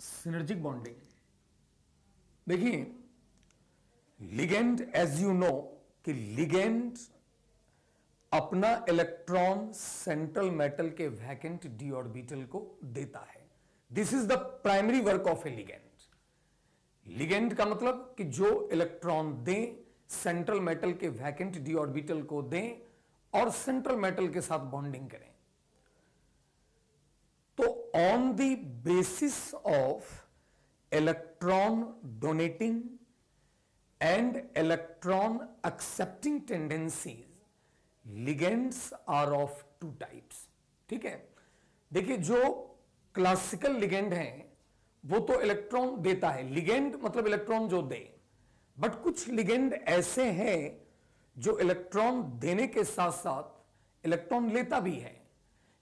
Synergic bonding. देखिए ligand, as you know कि ligand अपना इलेक्ट्रॉन सेंट्रल मेटल के वैकेंट डी ऑर्बिटल को देता है। This is the primary work of A ligand. Ligand का मतलब कि जो इलेक्ट्रॉन दें, सेंट्रल मेटल के वैकेंट डी ऑर्बिटल को दें और सेंट्रल मेटल के साथ बॉन्डिंग करें। तो on the basis of electron donating and electron accepting tendencies, ligands are of two types. ठीक है, देखिए जो क्लासिकल लिगेंड है वो तो इलेक्ट्रॉन देता है, लिगेंड मतलब इलेक्ट्रॉन जो दे, बट कुछ लिगेंड ऐसे हैं जो इलेक्ट्रॉन देने के साथ साथ इलेक्ट्रॉन लेता भी है।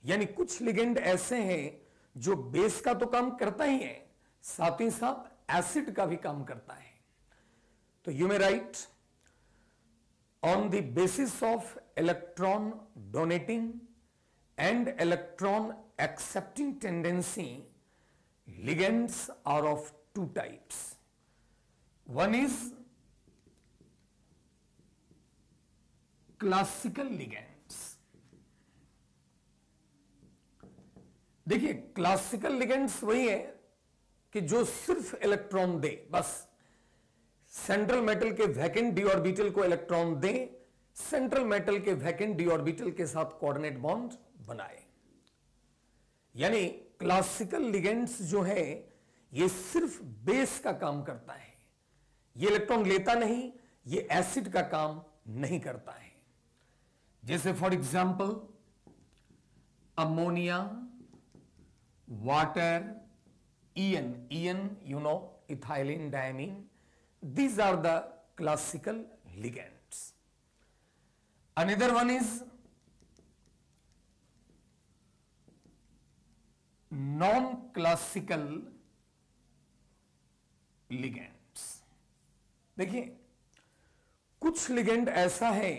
यानी कुछ लिगेंड ऐसे हैं जो बेस का तो काम करता ही है, साथ ही साथ एसिड का भी काम करता है। तो you may right on the basis of electron donating and electron accepting tendency, ligands are of two types. One is classical ligands. देखिए क्लासिकल लिगेंड्स वही है कि जो सिर्फ इलेक्ट्रॉन दे, बस सेंट्रल मेटल के वैकेंट डी ऑर्बिटल को इलेक्ट्रॉन दे, central metal के वैकेंट डी ऑर्बिटल के साथ कोऑर्डिनेट बॉन्ड बनाए। यानी क्लासिकल लिगेंड्स जो है ये सिर्फ बेस का काम करता है, ये इलेक्ट्रॉन लेता नहीं, ये एसिड का काम नहीं करता है। जैसे for example ammonia, water, EN you know ethylene, diamine, these are the classical ligands. Another one is non-classical ligands. देखिए कुछ लिगेंड ऐसा है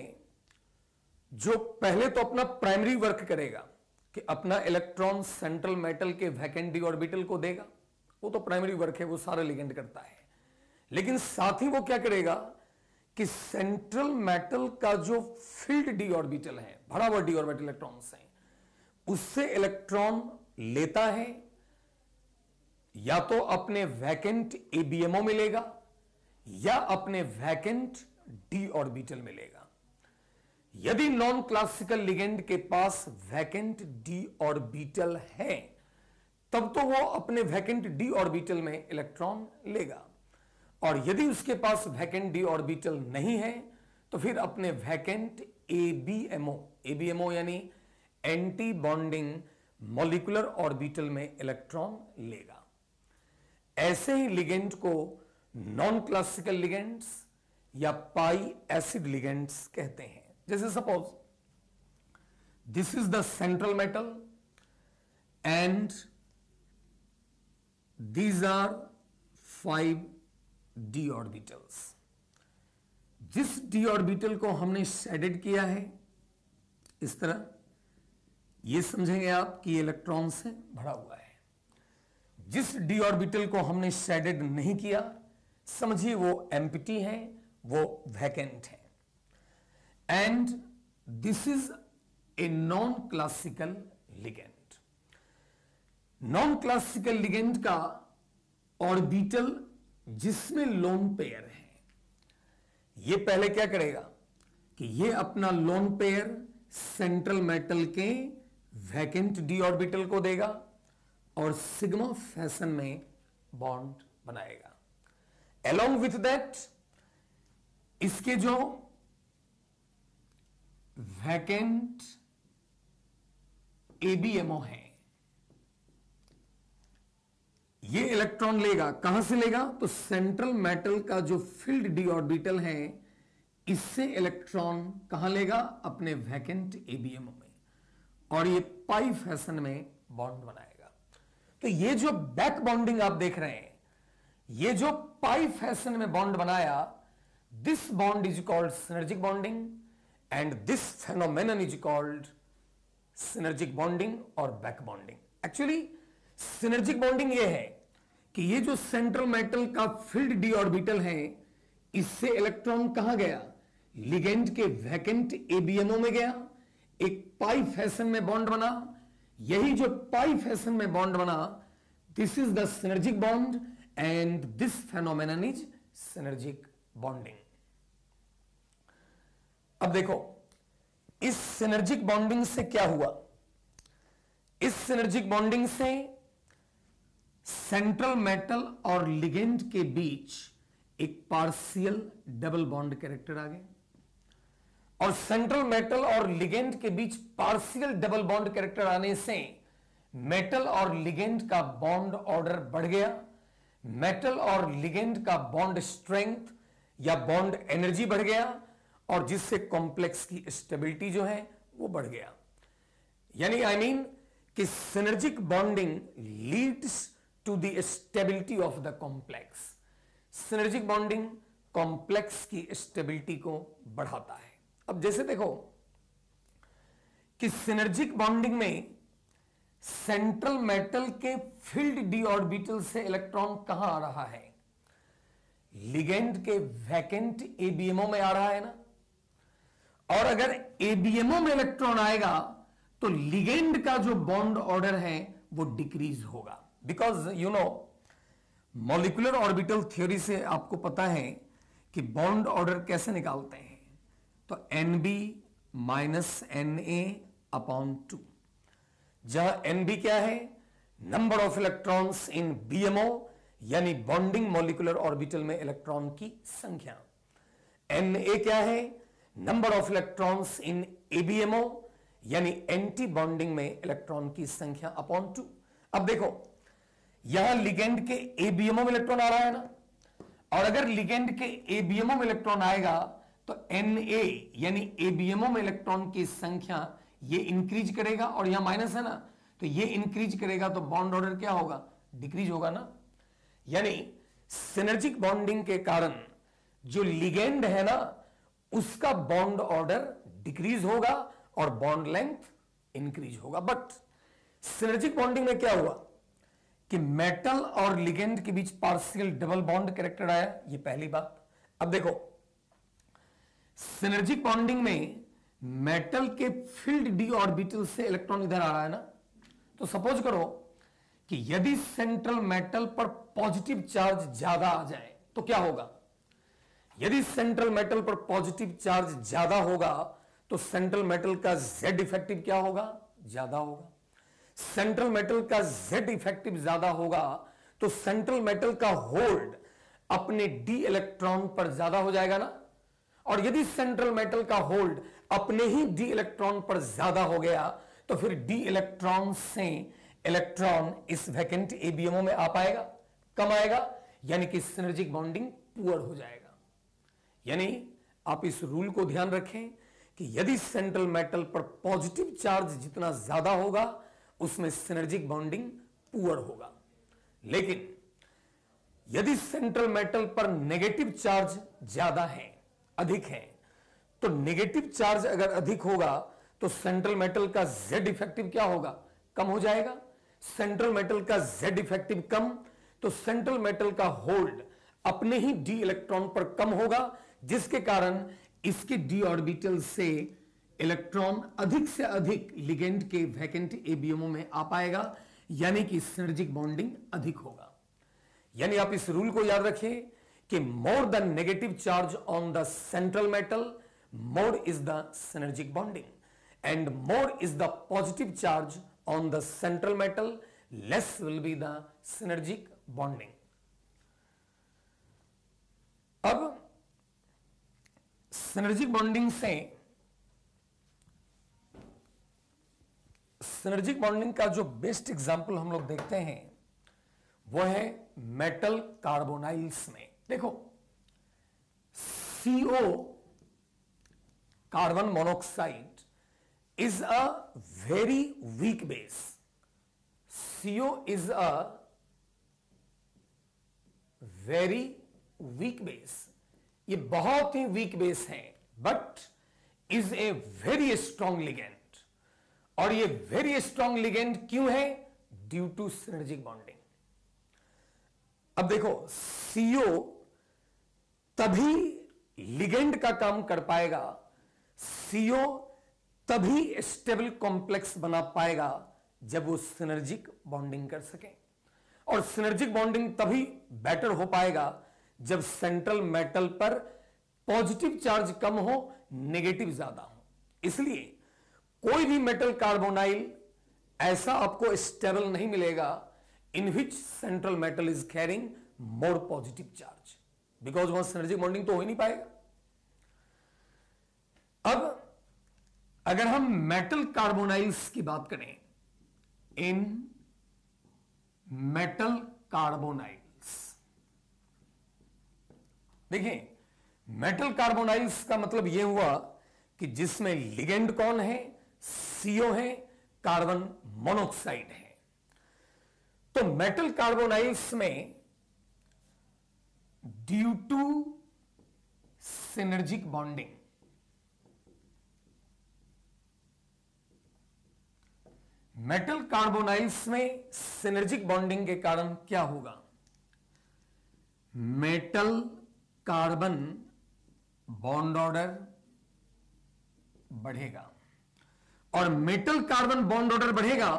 जो पहले तो अपना प्राइमरी वर्क करेगा कि अपना इलेक्ट्रॉन सेंट्रल मेटल के वैकेंट डी ऑर्बिटल को देगा, वो तो प्राइमरी वर्क है, वो सारा लिगेंड करता है। लेकिन साथ ही वो क्या करेगा कि सेंट्रल मेटल का जो फील्ड डी ऑर्बिटल है, भरा हुआ डी ऑर्बिटल इलेक्ट्रॉन से, उससे इलेक्ट्रॉन लेता है, या तो अपने वैकेंट एबीएमओ मिलेगा या अपने वैकेंट डी ऑर्बिटल मिलेगा। यदि नॉन क्लासिकल लिगेंड के पास वैकेंट डी ऑर्बिटल है तब तो वो अपने वैकेंट डी ऑर्बिटल में इलेक्ट्रॉन लेगा, और यदि उसके पास वैकेंट डी ऑर्बिटल नहीं है तो फिर अपने वैकेंट एबीएमओ यानी एंटी बॉन्डिंग मॉलिक्यूलर ऑर्बिटल में इलेक्ट्रॉन लेगा। ऐसे ही लिगेंड को नॉन क्लासिकल लिगेंड्स या पाई एसिड लिगेंड्स कहते हैं। जैसे suppose this is the central metal and these are 5 d orbitals. जिस डी ऑर्बिटल को हमने शेडेड किया है इस तरह, यह समझेंगे आप कि इलेक्ट्रॉन से भरा हुआ है। जिस डी ऑर्बिटल को हमने शेडेड नहीं किया, समझिए वो एम्प्टी है, वो वैकेंट है। And this is a non classical ligand. Non classical ligand का ऑर्बिटल जिसमें लोन पेयर है, यह पहले क्या करेगा कि यह अपना लोन पेयर सेंट्रल मेटल के वैकेंट डी ऑर्बिटल को देगा और सिग्मा फैशन में बॉन्ड बनाएगा। अलोंग विथ दैट इसके जो वैकेंट एबीएमओ है, ये इलेक्ट्रॉन लेगा। कहां से लेगा? तो सेंट्रल मेटल का जो फील्ड डी ऑर्बिटल है, इससे इलेक्ट्रॉन कहां लेगा? अपने वैकेंट एबीएमओ में, और ये पाई फैशन में बॉन्ड बनाएगा। तो ये जो बैक बॉन्डिंग आप देख रहे हैं, ये जो पाई फैशन में बॉन्ड बनाया, this bond is called synergic bonding and this phenomenon is called synergic bonding और back bonding. Actually synergic bonding ये है कि ये जो सेंट्रल मेटल का फील्ड डी ऑर्बिटल है, इससे इलेक्ट्रॉन कहां गया? लिगेंड के वैकेंट एबीएमओ में गया, एक पाई फैशन में बॉन्ड बना। यही जो पाई फैशन में बॉन्ड बना, this is the synergic bond and this phenomenon is synergic bonding. अब देखो, इस सिनर्जिक बॉन्डिंग से क्या हुआ? इस सिनर्जिक बॉन्डिंग से सेंट्रल मेटल और लिगेंड के बीच एक पार्शियल डबल बॉन्ड कैरेक्टर आ गए, और सेंट्रल मेटल और लिगेंड के बीच पार्शियल डबल बॉन्ड कैरेक्टर आने से मेटल और लिगेंड का बॉन्ड ऑर्डर बढ़ गया, मेटल और लिगेंड का बॉन्ड स्ट्रेंथ या बॉन्ड एनर्जी बढ़ गया, और जिससे कॉम्प्लेक्स की स्टेबिलिटी जो है वो बढ़ गया। यानी आई मीन कि synergic bonding leads to the stability of the complex. Synergic bonding complex की स्टेबिलिटी को बढ़ाता है। अब जैसे देखो कि सिनर्जिक बॉन्डिंग में सेंट्रल मेटल के फील्ड डी ऑर्बिटल से इलेक्ट्रॉन कहां आ रहा है? लिगेंड के वैकेंट एबीएमओ में आ रहा है ना। और अगर एबीएमओ में इलेक्ट्रॉन आएगा तो लिगेंड का जो बॉन्ड ऑर्डर है वो डिक्रीज होगा, because you know molecular orbital theory से आपको पता है कि बॉन्ड ऑर्डर कैसे निकालते हैं। तो NB माइनस NA अपॉन 2, जहां NB क्या है? Number of electrons in BMO, यानी बॉन्डिंग मॉलिक्यूलर ऑर्बिटल में इलेक्ट्रॉन की संख्या। NA क्या है? Number of electrons in ABMO, यानी एंटी बॉन्डिंग में इलेक्ट्रॉन की संख्या अपॉन 2। अब देखो, यहां लिगेंड के ABMO में इलेक्ट्रॉन आ रहा है ना, और अगर लिगेंड के ABMO में इलेक्ट्रॉन आएगा तो Na यानी ABMO में इलेक्ट्रॉन की संख्या ये इंक्रीज करेगा, और यहां माइनस है ना, तो ये इंक्रीज करेगा तो बॉन्ड ऑर्डर क्या होगा? डिक्रीज होगा ना। यानी सिनर्जिक बॉन्डिंग के कारण जो लिगेंड है ना, उसका बॉन्ड ऑर्डर डिक्रीज होगा और बॉन्ड लेंथ इंक्रीज होगा। बट सिनर्जिक बॉन्डिंग में क्या हुआ कि मेटल और लिगेंड के बीच पार्शियल डबल बॉन्ड कैरेक्टर आया, ये पहली बात। अब देखो, सिनर्जिक बॉन्डिंग में मेटल के फील्ड डी ऑर्बिटल से इलेक्ट्रॉन इधर आ रहा है ना, तो सपोज करो कि यदि सेंट्रल मेटल पर पॉजिटिव चार्ज ज्यादा आ जाए तो क्या होगा? यदि सेंट्रल मेटल पर पॉजिटिव चार्ज ज्यादा होगा तो सेंट्रल मेटल का Z इफेक्टिव क्या होगा? ज्यादा होगा। सेंट्रल मेटल का Z इफेक्टिव ज्यादा होगा तो सेंट्रल मेटल का होल्ड अपने डी इलेक्ट्रॉन पर ज्यादा हो जाएगा ना। और यदि सेंट्रल मेटल का होल्ड अपने ही डी इलेक्ट्रॉन पर ज्यादा हो गया तो फिर डी इलेक्ट्रॉन से इलेक्ट्रॉन इस वैकेंट एबीएमओ में आ पाएगा? कम आएगा, यानी कि सिनर्जिक बॉन्डिंग पुअर हो जाएगा। यानी आप इस रूल को ध्यान रखें कि यदि सेंट्रल मेटल पर पॉजिटिव चार्ज जितना ज्यादा होगा उसमें सिनर्जिक बॉन्डिंग पुअर होगा, लेकिन यदि सेंट्रल मेटल पर नेगेटिव चार्ज ज्यादा है, अधिक है, तो नेगेटिव चार्ज अगर अधिक होगा तो सेंट्रल मेटल का Z इफेक्टिव क्या होगा? कम हो जाएगा। सेंट्रल मेटल का Z इफेक्टिव कम तो सेंट्रल मेटल का होल्ड अपने ही डी इलेक्ट्रॉन पर कम होगा, जिसके कारण इसके डी ऑर्बिटल से इलेक्ट्रॉन अधिक से अधिक लिगेंड के वैकेंट एबीएमओ में आ पाएगा, यानी कि सिनर्जिक बॉन्डिंग अधिक होगा। यानी आप इस रूल को याद रखें कि more the negative charge on the central metal, more is the synergic bonding, and more is the positive charge on the central metal, less will be the synergic bonding. अब सिनर्जिक बॉन्डिंग से, synergic bonding का जो best example हम लोग देखते हैं वो है मेटल कार्बोनाइल्स में। देखो, CO carbon monoxide is a very weak base. CO is a very weak base, ये बहुत ही वीक बेस है, but is a very strong ligand. और ये वेरी स्ट्रॉन्ग लिगेंड क्यों है? Due to synergic bonding. अब देखो, सीओ तभी लिगेंड का काम कर पाएगा, सीओ तभी स्टेबल कॉम्प्लेक्स बना पाएगा जब वो सिनर्जिक बॉन्डिंग कर सके। और सिनर्जिक बॉन्डिंग तभी बेटर हो पाएगा जब सेंट्रल मेटल पर पॉजिटिव चार्ज कम हो, नेगेटिव ज्यादा हो। इसलिए कोई भी मेटल कार्बोनाइल ऐसा आपको स्टेबल नहीं मिलेगा in which central metal is carrying more positive charge, because वहां सिनर्जिक बॉन्डिंग तो हो ही नहीं पाएगा। अब अगर हम मेटल कार्बोनाइल्स की बात करें, इन मेटल कार्बोनाइल्स, देखिए मेटल कार्बोनाइल्स का मतलब यह हुआ कि जिसमें लिगेंड कौन है, सीओ है, कार्बन मोनोऑक्साइड है। तो मेटल कार्बोनाइल्स में due to synergic bonding, metal carbonyls में सिनर्जिक बॉन्डिंग के कारण क्या होगा, मेटल कार्बन बॉन्ड ऑर्डर बढ़ेगा, और मेटल कार्बन बॉन्ड ऑर्डर बढ़ेगा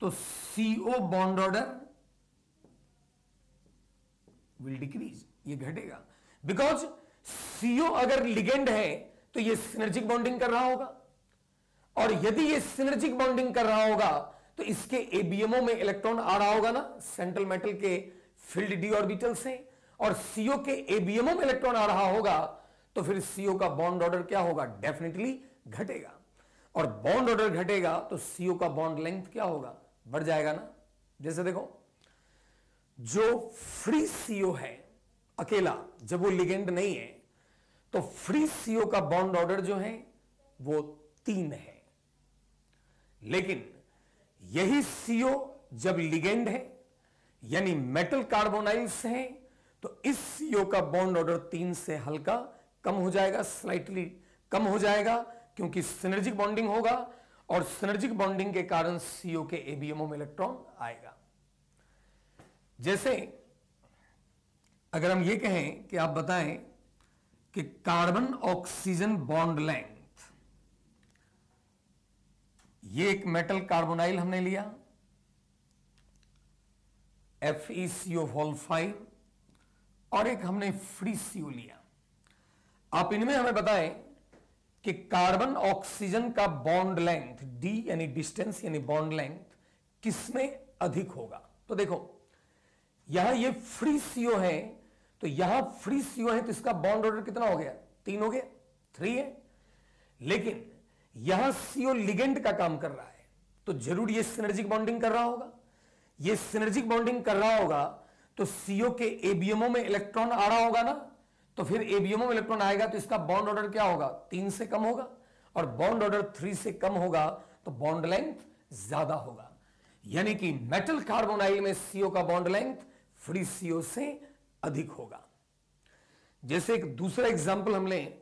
तो CO bond order will decrease, ये घटेगा। बिकॉज सीओ अगर लिगेंड है तो ये सिनर्जिक बॉन्डिंग कर रहा होगा, और यदि ये सिनर्जिक बॉन्डिंग कर रहा होगा तो इसके एबीएमओ में इलेक्ट्रॉन आ रहा होगा ना सेंट्रल मेटल के फील्ड डी ऑर्बिटल से, और सीओ के एबीएमओ में इलेक्ट्रॉन आ रहा होगा तो फिर सीओ का बॉन्ड ऑर्डर क्या होगा, डेफिनेटली घटेगा। और बॉन्ड ऑर्डर घटेगा तो सीओ का बॉन्ड लेंथ क्या होगा, बढ़ जाएगा ना। जैसे देखो, जो फ्री सीओ है अकेला, जब वो लिगेंड नहीं है तो फ्री सीओ का बॉन्ड ऑर्डर जो है वो 3 है। लेकिन यही सीओ जब लिगेंड है यानी मेटल कार्बोनाइल्स है तो इस सीओ का बॉन्ड ऑर्डर 3 से हल्का कम हो जाएगा, स्लाइटली कम हो जाएगा, क्योंकि सिनर्जिक बॉन्डिंग होगा, और सिनर्जिक बॉन्डिंग के कारण सीओ के एबीएमओ में इलेक्ट्रॉन आएगा। जैसे अगर हम ये कहें कि आप बताएं कि कार्बन ऑक्सीजन बॉन्ड लेंथ, ये एक मेटल कार्बोनाइल हमने लिया FeCO5, और एक हमने फ्री सीओ लिया। आप इनमें हमें बताएं कि कार्बन ऑक्सीजन का बॉन्ड लेंथ डी यानी डिस्टेंस यानी बॉन्ड लेंथ किसमें अधिक होगा। तो देखो यहां ये फ्री सीओ है, तो यहां फ्री सीओ है तो इसका बॉन्ड ऑर्डर कितना हो गया, 3 हो गया, 3 है। लेकिन यहां सीओ लिगेंड का काम कर रहा है तो जरूर ये सिनर्जिक बॉन्डिंग कर रहा होगा। ये सिनर्जिक बॉन्डिंग कर रहा होगा तो सीओ के एबीएमओ में इलेक्ट्रॉन आ रहा होगा ना, तो फिर एबीएमओ में इलेक्ट्रॉन आएगा तो इसका बॉन्ड ऑर्डर क्या होगा, 3 से कम होगा, और बॉन्ड ऑर्डर 3 से कम होगा तो बॉन्ड लेंथ ज्यादा होगा। यानी कि मेटल कार्बोनाइल में सीओ का बॉन्ड लेंथ फ्री सीओ से अधिक होगा। जैसे एक दूसरा एग्जांपल हम लें,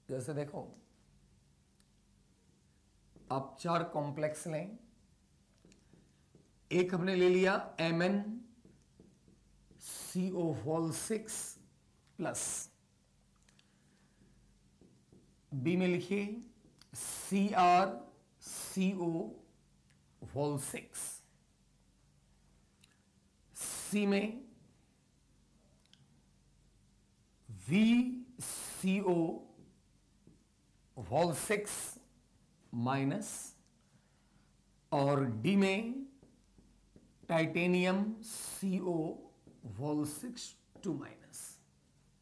जैसे देखो आप 4 कॉम्प्लेक्स लें, एक हमने ले लिया MnCO6 प्लस, बी में लिखिए CrCO6, सी में VCO6 माइनस, और डी में टाइटेनियम CO6 2 माइनस।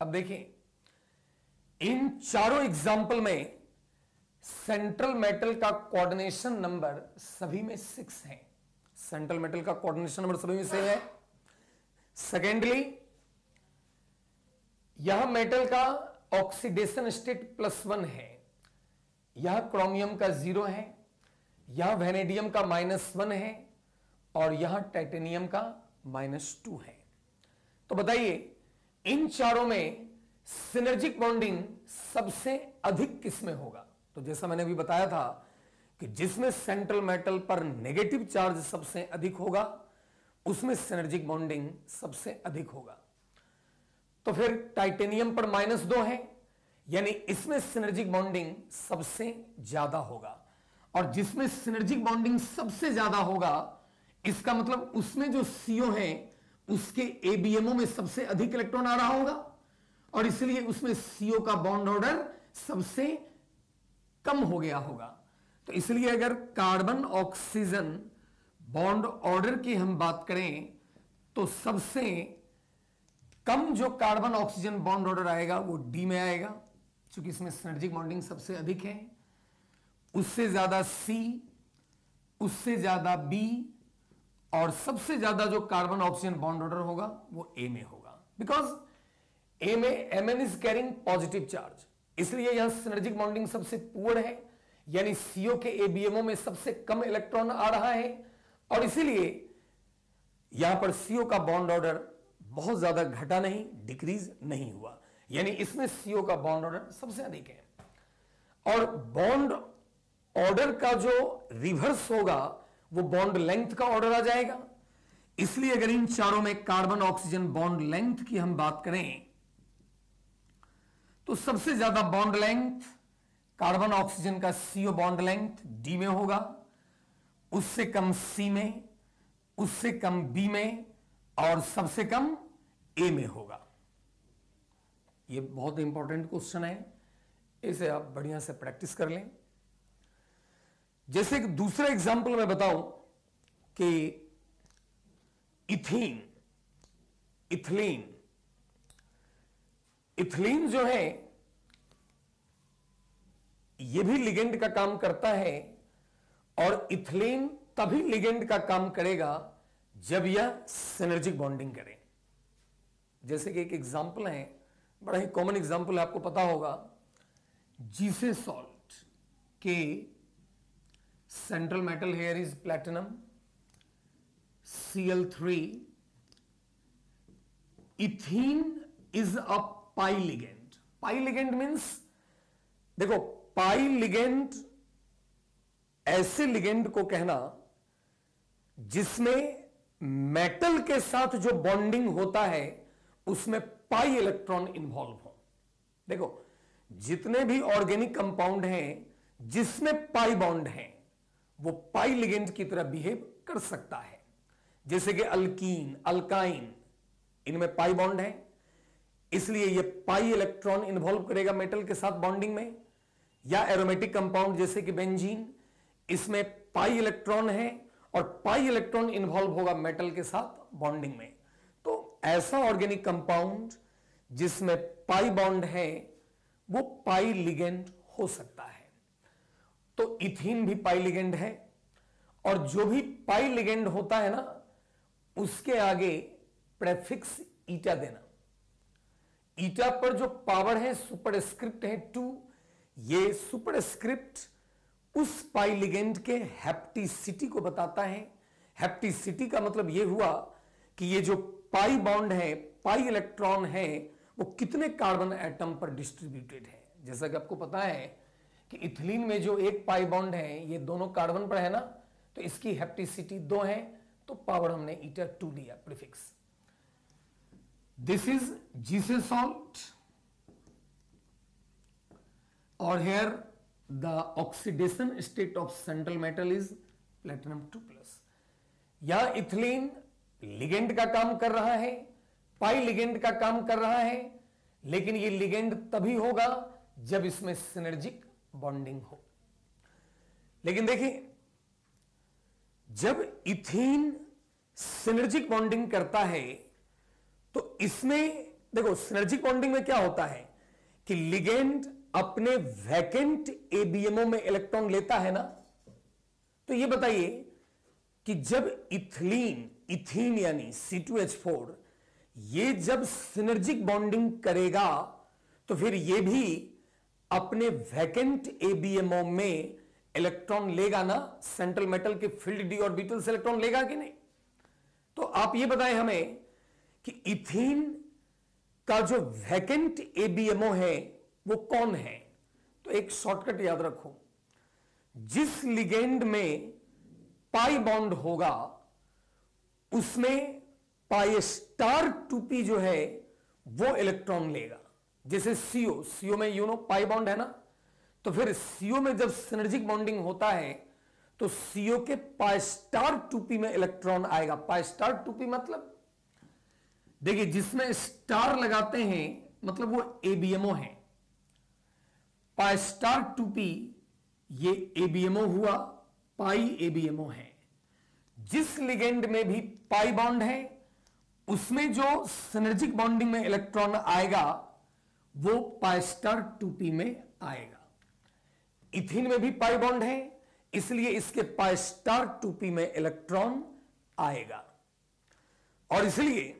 अब देखिए इन चारों एग्जाम्पल में सेंट्रल मेटल का कोऑर्डिनेशन नंबर सभी में 6 है। सेंट्रल मेटल का कोऑर्डिनेशन नंबर सभी में 6 है। सेकेंडली यहां मेटल का ऑक्सीडेशन स्टेट +1 है, यहां क्रोमियम का 0 है, यहां वेनेडियम का -1 है, और यहां टाइटेनियम का -2 है। तो बताइए इन चारों में सिनर्जिक बॉन्डिंग सबसे अधिक किस में होगा। तो तो जैसा मैंने अभी बताया था कि जिसमें सेंट्रल मेटल पर नेगेटिव चार्ज सबसे अधिक होगा उसमें सिनर्जिक बॉन्डिंग सबसे अधिक होगा। तो फिर टाइटेनियम पर -2 है, यानी इसमें सिनर्जिक बॉन्डिंग सबसे ज्यादा होगा, और जिसमें सिनर्जिक बॉन्डिंग सबसे ज्यादा होगा इसका मतलब उसमें जो CO है उसके ABMO में सबसे अधिक इलेक्ट्रॉन आ रहा होगा, और इसलिए उसमें CO का बॉन्ड ऑर्डर सबसे कम हो गया होगा। तो इसलिए अगर कार्बन ऑक्सीजन बॉन्ड ऑर्डर की हम बात करें तो सबसे कम जो कार्बन ऑक्सीजन बॉन्ड ऑर्डर आएगा वो D में आएगा, क्योंकि इसमें सिनर्जिक बॉन्डिंग सबसे अधिक है। उससे ज्यादा C, उससे ज्यादा B, और सबसे ज्यादा जो कार्बन ऑक्सीजन बॉन्ड ऑर्डर होगा वो A में होगा, बिकॉज A में Mn is carrying positive charge, इसलिए यहां सिनर्जिक बॉन्डिंग सबसे पुअर है, यानी CO के ABMO में सबसे कम इलेक्ट्रॉन आ रहा है, और इसीलिए यहां पर CO का बॉन्ड ऑर्डर बहुत ज्यादा घटा नहीं, डिक्रीज नहीं हुआ, यानी इसमें CO का बॉन्ड ऑर्डर सबसे अधिक है। और बॉन्ड ऑर्डर का जो रिवर्स होगा वो बॉन्ड लेंथ का ऑर्डर आ जाएगा। इसलिए अगर इन चारों में कार्बन ऑक्सीजन बॉन्ड लेंथ की हम बात करें तो सबसे ज्यादा बॉन्ड लेंथ कार्बन ऑक्सीजन का CO बॉन्ड लेंथ D में होगा, उससे कम C में, उससे कम B में, और सबसे कम A में होगा। यह बहुत इंपॉर्टेंट क्वेश्चन है, इसे आप बढ़िया से प्रैक्टिस कर लें। जैसे एक दूसरा एग्जांपल मैं बताऊं कि इथीन, इथिलीन जो है यह भी लिगेंड का काम करता है, और इथिलीन तभी लिगेंड का काम करेगा जब यह सिनर्जिक बॉन्डिंग करे। जैसे कि एक एग्जांपल है, बड़ा ही कॉमन एग्जांपल है, आपको पता होगा, जीसे सॉल्ट के central metal here is platinum, Cl3, ethene is a pi ligand. Pi ligand means, देखो पाई लिगेंड ऐसे लिगेंड को कहना जिसमें मेटल के साथ जो बॉन्डिंग होता है उसमें पाई इलेक्ट्रॉन इन्वॉल्व हो। देखो जितने भी ऑर्गेनिक कंपाउंड हैं जिसमें पाई बॉन्ड है वो पाई लिगेंड की तरह बिहेव कर सकता है। जैसे कि अल्कीन, अल्काइन, इनमें पाई बॉन्ड है, इसलिए ये पाई इलेक्ट्रॉन इन्वॉल्व करेगा मेटल के साथ बॉन्डिंग में। या एरोमेटिक कंपाउंड जैसे कि बेंजीन, इसमें पाई इलेक्ट्रॉन है और पाई इलेक्ट्रॉन इन्वॉल्व होगा मेटल के साथ बॉन्डिंग में। तो ऐसा ऑर्गेनिक कंपाउंड जिसमें पाई बॉन्ड है वो पाई लिगेंड हो सकता है। तो इथीन भी पाई लिगेंड है, और जो भी पाई लिगेंड होता है ना उसके आगे प्रेफिक्स ईटा देना। ईटा पर जो पावर है सुपरस्क्रिप्ट है 2, ये सुपरस्क्रिप्ट उस पाई लिगेंड के हैप्टिसिटी को बताता है। हैप्टिसिटी का मतलब यह हुआ कि ये जो पाई बॉन्ड है, पाई इलेक्ट्रॉन है, वो कितने कार्बन एटम पर डिस्ट्रीब्यूटेड है। जैसा कि आपको पता है कि इथिलीन में जो एक पाई बॉन्ड है ये दोनों कार्बन पर है ना, तो इसकी हैप्टिसिटी 2 है, तो पावर हमने ईटा 2 लिया prefix. This is Zeise's salt, और here the oxidation state of central metal is platinum 2+। यहां इथिलीन लिगेंड का काम कर रहा है, पाई लिगेंड का काम कर रहा है, लेकिन ये लिगेंड तभी होगा जब इसमें सिनर्जिक बॉन्डिंग हो। लेकिन देखिए जब इथीन सिनर्जिक बॉन्डिंग करता है तो इसमें देखो सिनर्जिक बॉन्डिंग में क्या होता है कि लिगेंड अपने वैकेंट एबीएमओ में इलेक्ट्रॉन लेता है ना। तो ये बताइए कि जब इथीन यानी C2H4 ये जब सिनर्जिक बॉन्डिंग करेगा तो फिर ये भी अपने वैकेंट एबीएमओ में इलेक्ट्रॉन लेगा ना। सेंट्रल मेटल के फील्ड डी ऑर्बिटल से इलेक्ट्रॉन लेगा कि नहीं। तो आप ये बताएं हमें कि इथीन का जो वैकेंट एबीएमओ है वो कौन है। तो तो एक शॉर्टकट याद रखो, जिस लिगेंड में पाई बॉन्ड होगा उसमें पाई स्टार 2p जो है वो इलेक्ट्रॉन लेगा। जैसे सीओ में पाई बॉन्ड है ना, तो फिर सीओ में जब सिनर्जिक बॉन्डिंग होता है तो सीओ के पाई स्टार 2p में इलेक्ट्रॉन आएगा। पाई स्टार 2p मतलब देखिए, जिसमें स्टार लगाते हैं मतलब वो एबीएमओ है। पाई स्टार 2p ये एबीएमओ हुआ, पाई एबीएमओ है। जिस लिगेंड में भी पाई बॉन्ड है उसमें जो सिनर्जिक बॉन्डिंग में इलेक्ट्रॉन आएगा वो पाई स्टार 2p में आएगा। इथिन में भी पाई बॉन्ड है, इसलिए इसके पाई स्टार 2p में इलेक्ट्रॉन आएगा। और इसलिए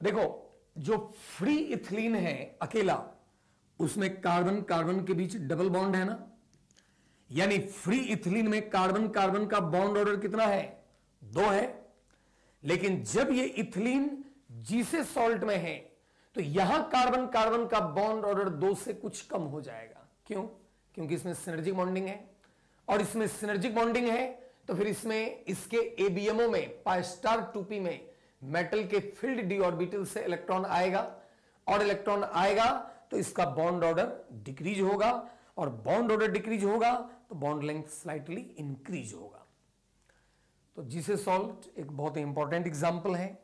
देखो, जो फ्री इथिलीन है अकेला, उसमें कार्बन कार्बन के बीच डबल बॉन्ड है ना, यानी फ्री इथिलीन में कार्बन कार्बन का बॉन्ड ऑर्डर कितना है? 2 है। लेकिन जब ये इथिलीन जीसे सॉल्ट में है तो यहां कार्बन कार्बन का बॉन्ड ऑर्डर 2 से कुछ कम हो जाएगा। क्यों? क्योंकि इसमें सिनर्जिक बॉन्डिंग है, और इसमें सिनर्जिक बॉन्डिंग है तो फिर इसमें इसके एबीएमओ में पाई स्टार 2p में मेटल के फील्ड डी ऑर्बिटल से इलेक्ट्रॉन आएगा, और इलेक्ट्रॉन आएगा तो इसका बॉन्ड ऑर्डर डिक्रीज होगा, और बॉन्ड ऑर्डर डिक्रीज होगा तो बॉन्ड लेंथ स्लाइटली इंक्रीज होगा। तो जीसे सॉल्ट एक बहुत इंपॉर्टेंट एग्जांपल है।